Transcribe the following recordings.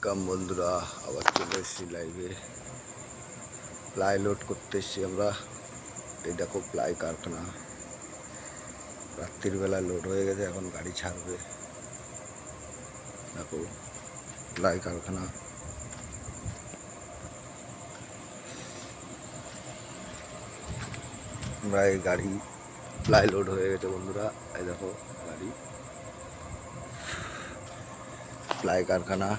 Welcome বন্ধুরা, আবার চলে এসেছি লাইভে। প্লাই লোড করতে এসেছি আমরা। এই দেখো প্লাই কারখানা, রাত্রির বেলা লোড হয়ে গেছে, এখন গাড়ি ছাড়বে। দেখো প্লাই কারখানা, আমরা এই গাড়ি প্লাই লোড হয়ে গেছে বন্ধুরা। এই দেখো গাড়ি, প্লাই কারখানা।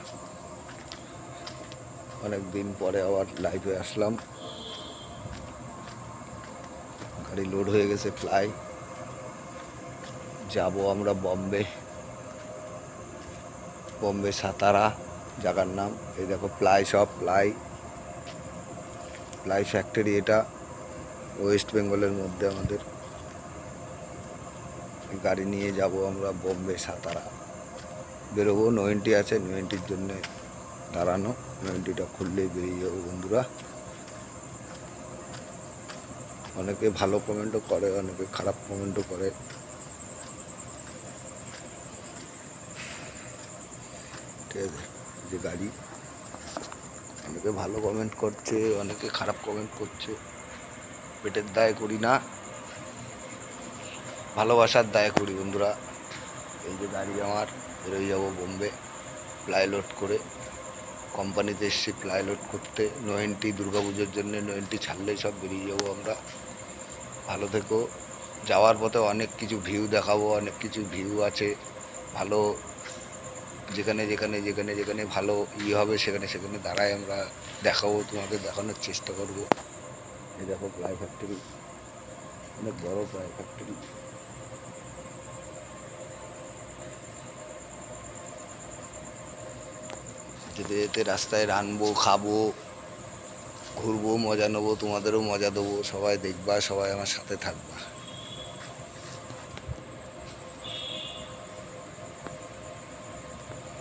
অনেক দিন পরে আবার লাইভে আসলাম। গাড়ি লোড হয়ে গেছে প্লাই, যাবো আমরা বম্বে সাতারা জায়গার নাম। এই দেখো প্লাই শপ, প্লাই ফ্যাক্টরি। এটা ওয়েস্ট বেঙ্গলের মধ্যে আমাদের। গাড়ি নিয়ে যাব আমরা বম্বে সাতারা, বেরোবো। 90 আছে, 90-র জন্য দাঁড়ানো। 90টা খুললেই বেরিয়ে যাবো বন্ধুরা। অনেকে ভালো কমেন্টও করে, অনেকে খারাপ কমেন্টও করে। ঠিক আছে, যে গাড়ি, অনেকে ভালো কমেন্ট করছে, অনেকে খারাপ কমেন্ট করছে। পেটের দায় করি না, ভালোবাসার দায় করি বন্ধুরা। এই যে গাড়ি আমার, বেরোয় যাবো বোম্বে প্লাই লোড করে। কোম্পানিতে এসেছি প্লাই লোড করতে। 90 দুর্গাপুজোর জন্য 90 ছাড়লেই সব বেরিয়ে যাবো আমরা। ভালো থেকো। যাওয়ার পথে অনেক কিছু ভিউ দেখাবো, অনেক কিছু ভিউ আছে ভালো। যেখানে যেখানে যেখানে যেখানে ভালো হবে সেখানে সেখানে দাঁড়ায় আমরা দেখাবো, তোমাকে দেখানোর চেষ্টা করবো। এই দেখো প্লাই ফ্যাক্টরি, অনেক বড় প্লাই ফ্যাক্টরি। যেতে যেতে রাস্তায় রানবো, খাবো, ঘুরবো, মজা নেবো, তোমাদেরও মজা দেবো। সবাই দেখবা, সবাই আমার সাথে থাকবা।